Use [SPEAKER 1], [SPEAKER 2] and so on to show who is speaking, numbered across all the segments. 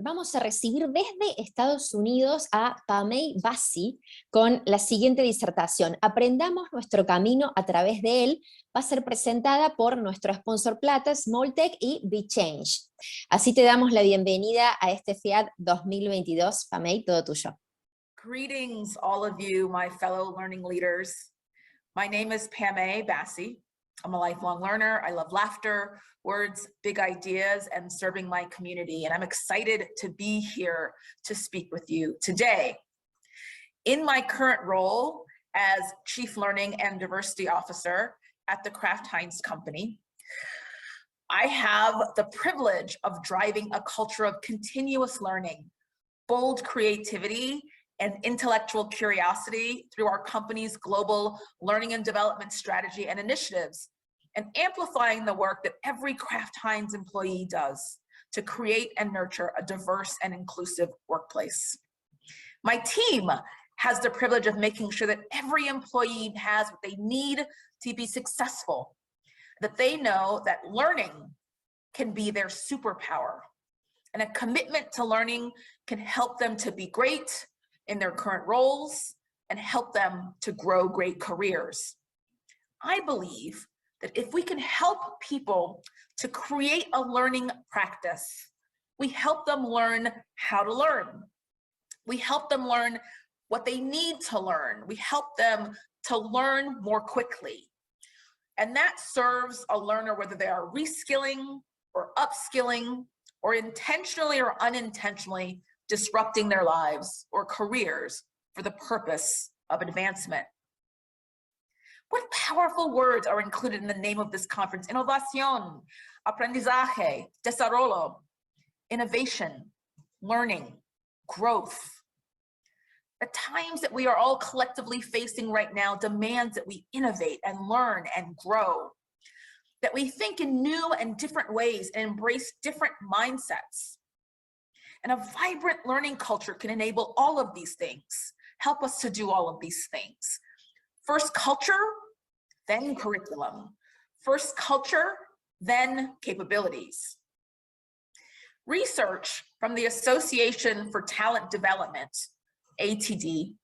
[SPEAKER 1] vamos a recibir desde Estados Unidos a Pamay Bassey con la siguiente disertación. Aprendamos nuestro camino a través de él. Va a ser presentada por nuestro sponsor plata, Smalltech y Be Change. Así te damos la bienvenida a este FIAD 2022. Pamay, todo tuyo.
[SPEAKER 2] Greetings, all of you, my fellow learning leaders. My name is Pamay Bassey. I'm a lifelong learner. I love laughter, words, big ideas, and serving my community. And I'm excited to be here to speak with you today. In my current role as Chief Learning and Diversity Officer at the Kraft Heinz Company, I have the privilege of driving a culture of continuous learning, bold creativity, and intellectual curiosity through our company's global learning and development strategy and initiatives, and amplifying the work that every Kraft Heinz employee does to create and nurture a diverse and inclusive workplace. My team has the privilege of making sure that every employee has what they need to be successful, that they know that learning can be their superpower, and a commitment to learning can help them to be great in their current roles and help them to grow great careers. I believe that if we can help people to create a learning practice, we help them learn how to learn. We help them learn what they need to learn. We help them to learn more quickly. And that serves a learner whether they are reskilling or upskilling or intentionally or unintentionally disrupting their lives or careers for the purpose of advancement. What powerful words are included in the name of this conference? Innovación, aprendizaje, desarrollo, innovation, learning, growth. The times that we are all collectively facing right now demands that we innovate and learn and grow, that we think in new and different ways and embrace different mindsets. And a vibrant learning culture can enable all of these things, help us to do all of these things. First culture, then curriculum. First culture, then capabilities. Research from the Association for Talent Development, ATD,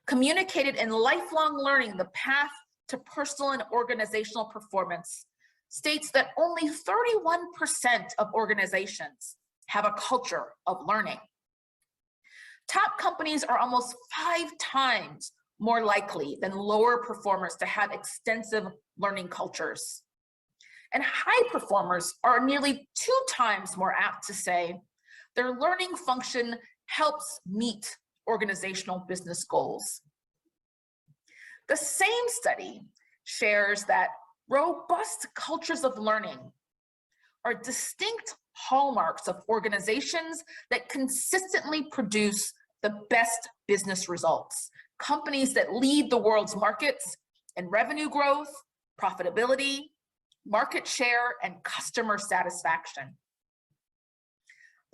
[SPEAKER 2] communicated in lifelong learning the path to personal and organizational performance, states that only 31% of organizations have a culture of learning. Top companies are almost 5 times more likely than lower performers to have extensive learning cultures. And high performers are nearly 2 times more apt to say their learning function helps meet organizational business goals. The same study shares that robust cultures of learning are distinct hallmarks of organizations that consistently produce the best business results. Companies that lead the world's markets in revenue growth, profitability, market share, and customer satisfaction.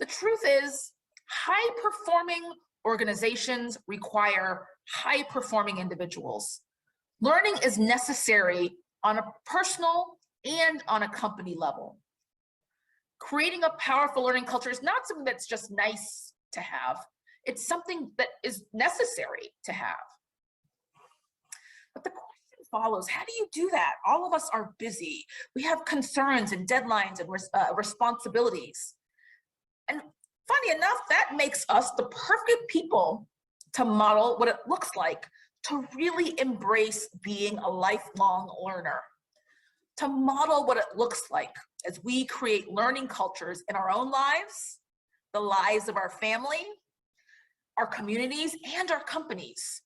[SPEAKER 2] The truth is, high-performing organizations require high-performing individuals. Learning is necessary on a personal and on a company level. Creating a powerful learning culture is not something that's just nice to have. It's something that is necessary to have. But the question follows, how do you do that? All of us are busy. We have concerns and deadlines and responsibilities. And funny enough, that makes us the perfect people to model what it looks like to really embrace being a lifelong learner, to model what it looks like as we create learning cultures in our own lives, the lives of our family, our communities, and our companies.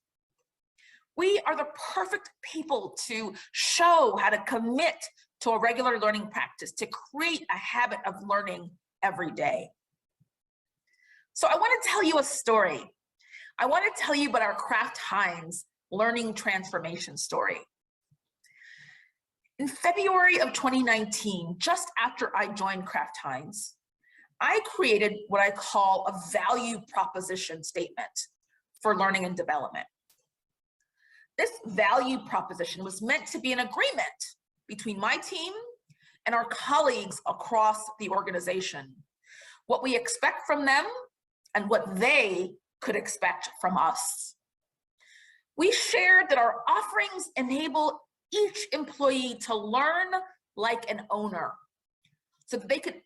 [SPEAKER 2] We are the perfect people to show how to commit to a regular learning practice, to create a habit of learning every day. So I want to tell you a story. I want to tell you about our Kraft Heinz learning transformation story. In February of 2019, just after I joined Kraft Heinz, I created what I call a value proposition statement for learning and development. This value proposition was meant to be an agreement between my team and our colleagues across the organization, what we expect from them, and what they could expect from us. We shared that our offerings enable each employee to learn like an owner, so that they could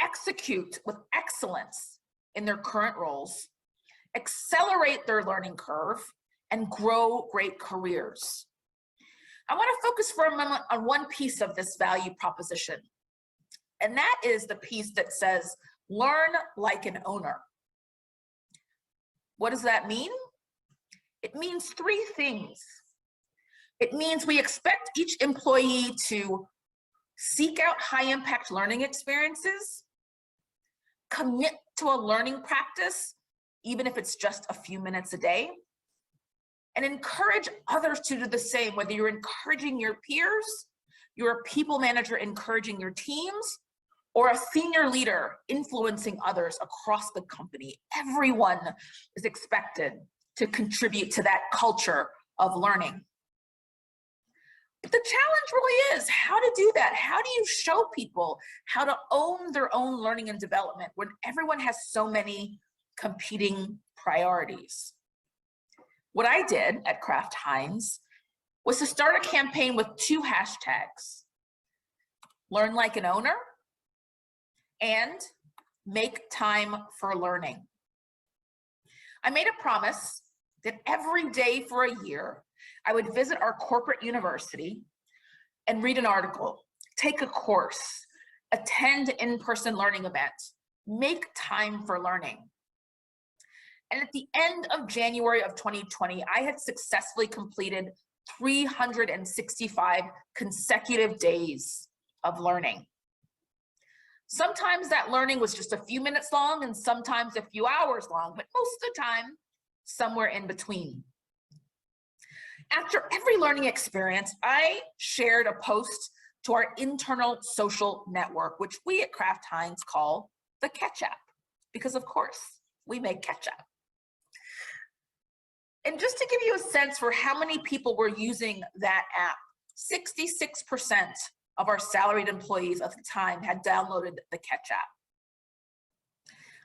[SPEAKER 2] execute with excellence in their current roles, accelerate their learning curve, and grow great careers. I want to focus for a moment on one piece of this value proposition, and that is the piece that says, learn like an owner. What does that mean? It means three things. It means we expect each employee to seek out high-impact learning experiences, commit to a learning practice, even if it's just a few minutes a day, and encourage others to do the same, whether you're encouraging your peers, you're a people manager encouraging your teams, or a senior leader influencing others across the company. Everyone is expected to contribute to that culture of learning. But the challenge really is how to do that. How do you show people how to own their own learning and development when everyone has so many competing priorities? What I did at Kraft Heinz was to start a campaign with two hashtags: learn like an owner and make time for learning. I made a promise that every day for a year, I would visit our corporate university and read an article, take a course, attend an in-person learning event, make time for learning. And at the end of January of 2020, I had successfully completed 365 consecutive days of learning. Sometimes that learning was just a few minutes long and sometimes a few hours long, but most of the time, somewhere in between. After every learning experience, I shared a post to our internal social network, which we at Kraft Heinz call the ketchup, because of course, we make ketchup. And just to give you a sense for how many people were using that app, 66% of our salaried employees at the time had downloaded the ketchup.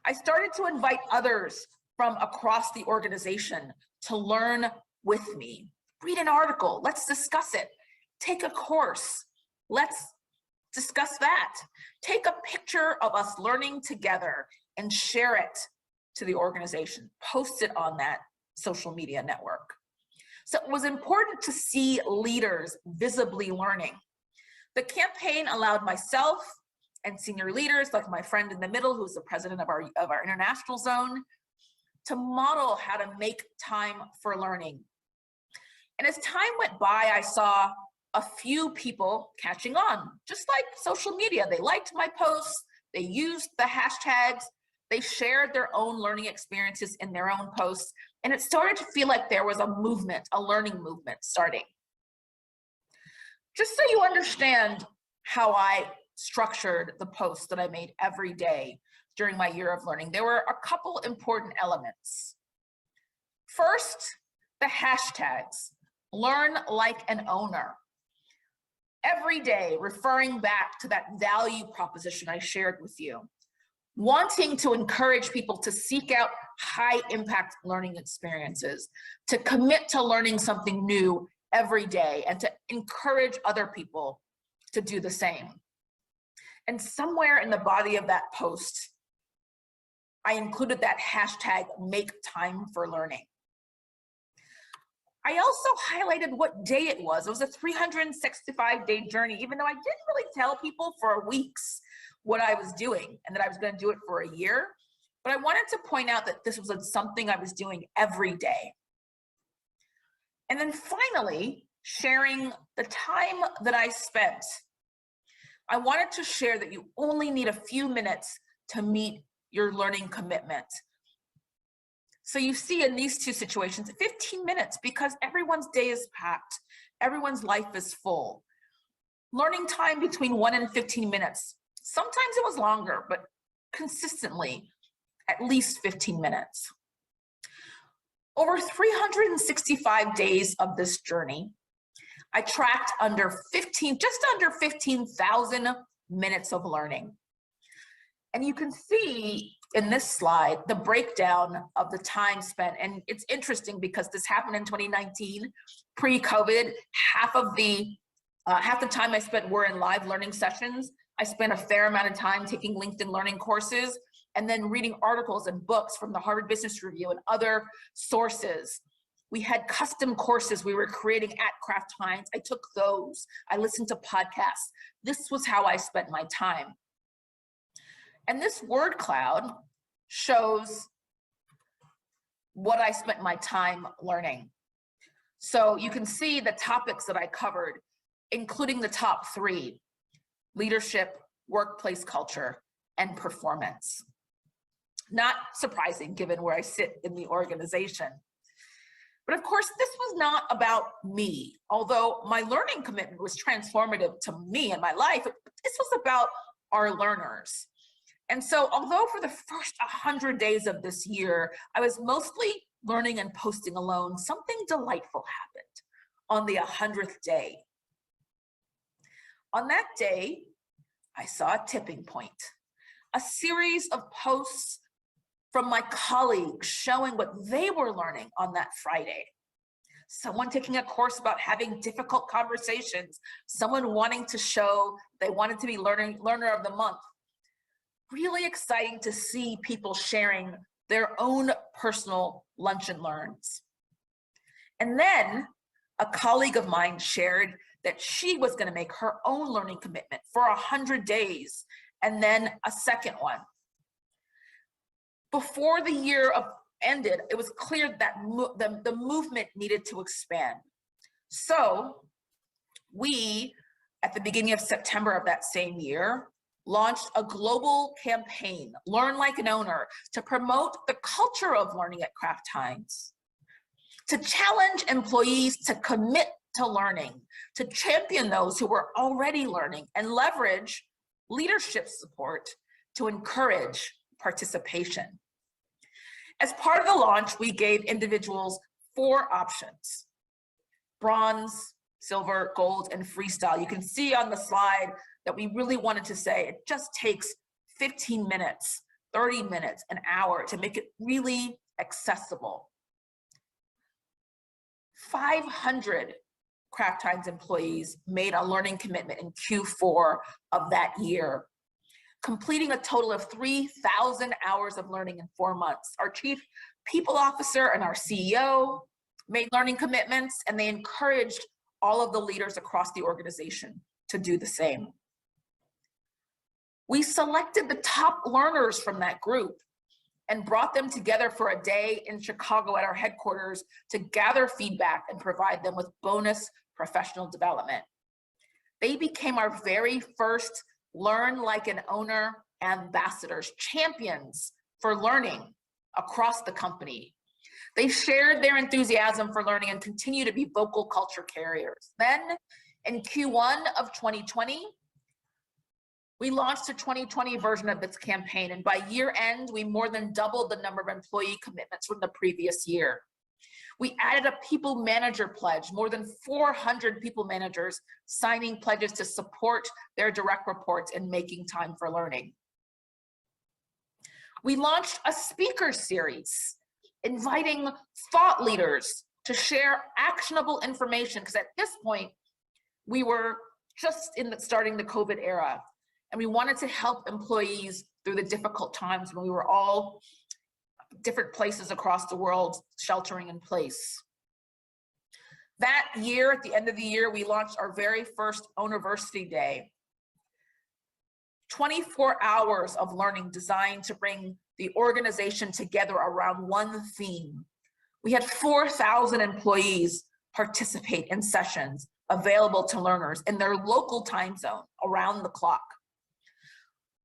[SPEAKER 2] I started to invite others from across the organization to learn with me. Read an article, let's discuss it. Take a course, let's discuss that. Take a picture of us learning together and share it to the organization. Post it on that social media network. So it was important to see leaders visibly learning. The campaign allowed myself and senior leaders, like my friend in the middle, who's the president of our international zone, to model how to make time for learning. And as time went by, I saw a few people catching on, just like social media. They liked my posts, they used the hashtags, they shared their own learning experiences in their own posts, and it started to feel like there was a movement, a learning movement starting. Just so you understand how I structured the posts that I made every day during my year of learning, there were a couple important elements. First, the hashtags, learn like an owner. Every day, referring back to that value proposition I shared with you, wanting to encourage people to seek out high impact learning experiences, to commit to learning something new every day, and to encourage other people to do the same. And somewhere in the body of that post, I included that hashtag, make time for learning. I also highlighted what day it was. It was a 365-day journey, even though I didn't really tell people for weeks what I was doing and that I was going to do it for a year. But I wanted to point out that this was something I was doing every day. And then finally, sharing the time that I spent. I wanted to share that you only need a few minutes to meet your learning commitment. So you see in these two situations, 15 minutes, because everyone's day is packed. Everyone's life is full. Learning time between 1 and 15 minutes. Sometimes it was longer, but consistently at least 15 minutes. Over 365 days of this journey, I tracked just under 15,000 minutes of learning. And you can see in this slide the breakdown of the time spent. And it's interesting because this happened in 2019, pre-COVID. Half the time I spent were in live learning sessions. I spent a fair amount of time taking LinkedIn learning courses and then reading articles and books from the Harvard Business Review and other sources. We had custom courses we were creating at Kraft Heinz. I took those. I listened to podcasts. This was how I spent my time. And this word cloud shows what I spent my time learning. So you can see the topics that I covered, including the top 3: leadership, workplace culture, and performance. Not surprising given where I sit in the organization. But of course, this was not about me. Although my learning commitment was transformative to me and my life, this was about our learners. And so although for the first 100 days of this year, I was mostly learning and posting alone, something delightful happened on the 100th day. On that day, I saw a tipping point, a series of posts from my colleagues showing what they were learning on that Friday. Someone taking a course about having difficult conversations, someone wanting to show they wanted to be learner of the month. Really exciting to see people sharing their own personal lunch and learns. And then a colleague of mine shared that she was going to make her own learning commitment for 100 days, and then a second one. Before the year ended, it was clear that the movement needed to expand. So we, at the beginning of September of that same year, launched a global campaign, Learn Like an Owner, to promote the culture of learning at Kraft Heinz, to challenge employees to commit to learning, to champion those who were already learning, and leverage leadership support to encourage participation. As part of the launch, we gave individuals 4 options: bronze, silver, gold, and freestyle. You can see on the slide that we really wanted to say it just takes 15 minutes, 30 minutes, an hour to make it really accessible. 500 Kraft Heinz employees made a learning commitment in Q4 of that year, completing a total of 3,000 hours of learning in 4 months. Our chief people officer and our CEO made learning commitments, and they encouraged all of the leaders across the organization to do the same. We selected the top learners from that group and brought them together for a day in Chicago at our headquarters to gather feedback and provide them with bonus professional development. They became our very first Learn Like an Owner ambassadors, champions for learning across the company. They shared their enthusiasm for learning and continue to be vocal culture carriers. Then in Q1 of 2020, we launched a 2020 version of this campaign, and by year end, we more than doubled the number of employee commitments from the previous year. We added a people manager pledge, more than 400 people managers signing pledges to support their direct reports in making time for learning. We launched a speaker series, inviting thought leaders to share actionable information, because at this point, we were just starting the COVID era, and we wanted to help employees through the difficult times when we were all different places across the world sheltering in place. That year, at the end of the year, we launched our very first Ownerversity Day. 24 hours of learning designed to bring the organization together around one theme. We had 4,000 employees participate in sessions available to learners in their local time zone around the clock.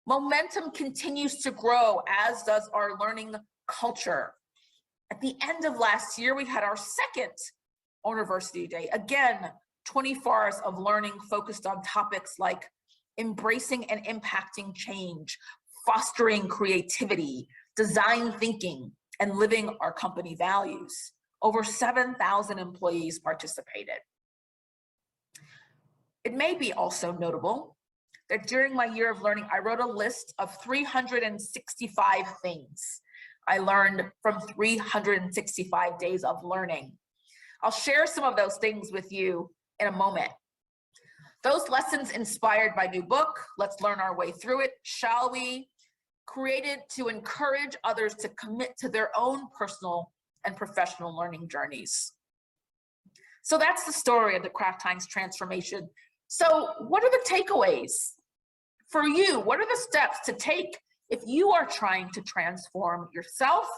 [SPEAKER 2] Momentum continues to grow, as does our learning culture. At the end of last year, we had our second Ownerversity Day. Again, 24 hours of learning focused on topics like embracing and impacting change, fostering creativity, design thinking, and living our company values. Over 7,000 employees participated. It may be also notable that during my year of learning, I wrote a list of 365 things I learned from 365 days of learning. I'll share some of those things with you in a moment. Those lessons inspired my new book, Let's Learn Our Way Through It, Shall We? Created to encourage others to commit to their own personal and professional learning journeys. So that's the story of the Kraft Heinz transformation. So what are the takeaways for you? What are the steps to take if you are trying to transform yourself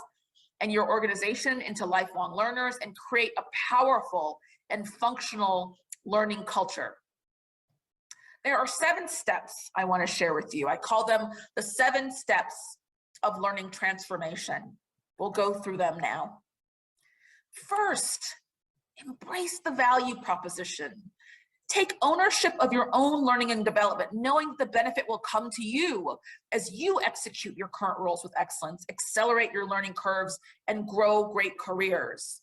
[SPEAKER 2] and your organization into lifelong learners and create a powerful and functional learning culture? There are 7 steps I want to share with you. I call them the 7 steps of learning transformation. We'll go through them now. First, embrace the value proposition. Take ownership of your own learning and development, knowing the benefit will come to you as you execute your current roles with excellence, accelerate your learning curves, and grow great careers.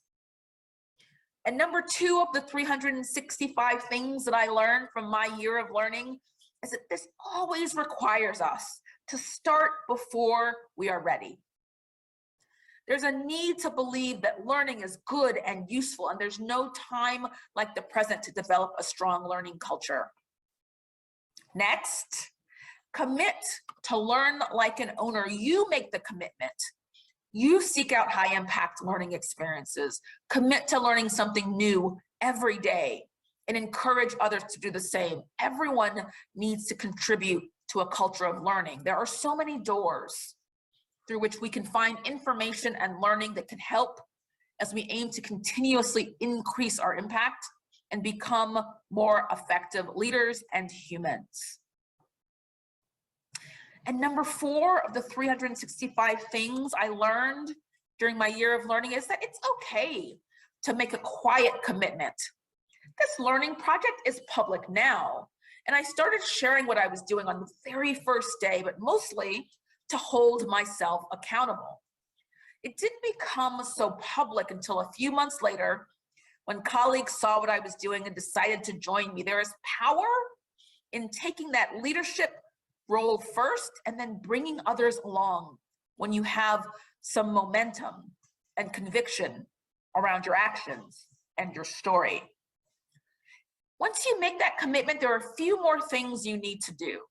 [SPEAKER 2] And number 2 of the 365 things that I learned from my year of learning is that this always requires us to start before we are ready. There's a need to believe that learning is good and useful, and there's no time like the present to develop a strong learning culture. Next, commit to learn like an owner. You make the commitment. You seek out high impact learning experiences, commit to learning something new every day, and encourage others to do the same. Everyone needs to contribute to a culture of learning. There are so many doors through which we can find information and learning that can help as we aim to continuously increase our impact and become more effective leaders and humans. And number 4 of the 365 things I learned during my year of learning is that it's okay to make a quiet commitment. This learning project is public now, and I started sharing what I was doing on the very first day, but mostly to hold myself accountable. It didn't become so public until a few months later when colleagues saw what I was doing and decided to join me. There is power in taking that leadership role first and then bringing others along when you have some momentum and conviction around your actions and your story. Once you make that commitment, there are a few more things you need to do.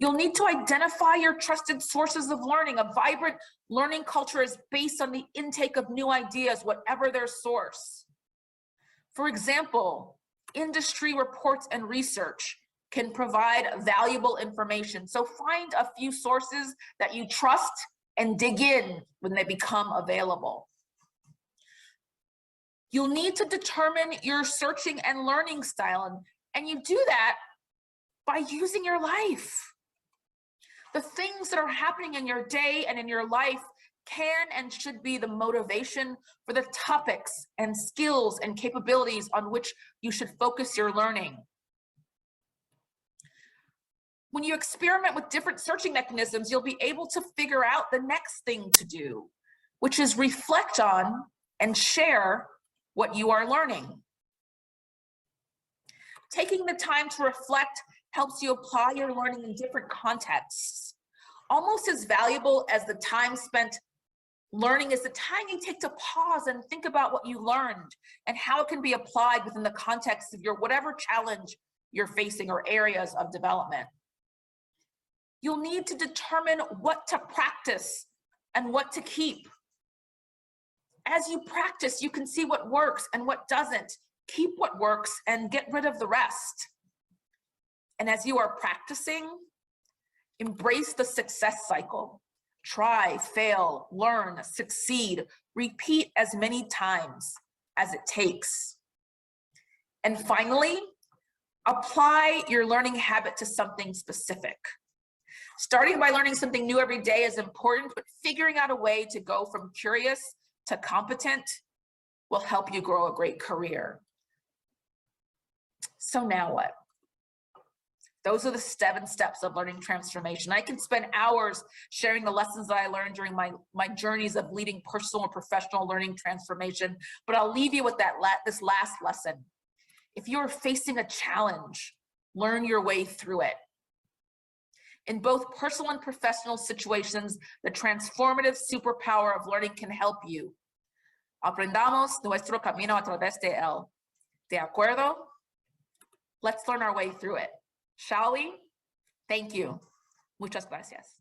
[SPEAKER 2] You'll need to identify your trusted sources of learning. A vibrant learning culture is based on the intake of new ideas, whatever their source. For example, industry reports and research can provide valuable information. So find a few sources that you trust and dig in when they become available. You'll need to determine your searching and learning style, and you do that by using your life. The things that are happening in your day and in your life can and should be the motivation for the topics and skills and capabilities on which you should focus your learning. When you experiment with different searching mechanisms, you'll be able to figure out the next thing to do, which is reflect on and share what you are learning. Taking the time to reflect helps you apply your learning in different contexts. Almost as valuable as the time spent learning is the time you take to pause and think about what you learned and how it can be applied within the context of your whatever challenge you're facing or areas of development. You'll need to determine what to practice and what to keep. As you practice, you can see what works and what doesn't. Keep what works and get rid of the rest. And as you are practicing, embrace the success cycle. Try, fail, learn, succeed, repeat as many times as it takes. And finally, apply your learning habit to something specific. Starting by learning something new every day is important, but figuring out a way to go from curious to competent will help you grow a great career. So now what? Those are the 7 steps of learning transformation. I can spend hours sharing the lessons that I learned during my journeys of leading personal and professional learning transformation, but I'll leave you with this last lesson. If you're facing a challenge Learn your way through it. In both personal and professional situations, the transformative superpower of learning can help you. Aprendamos, nuestro camino a través de él. ¿De acuerdo? Let's learn our way through it. Shall we? Thank you. Muchas gracias.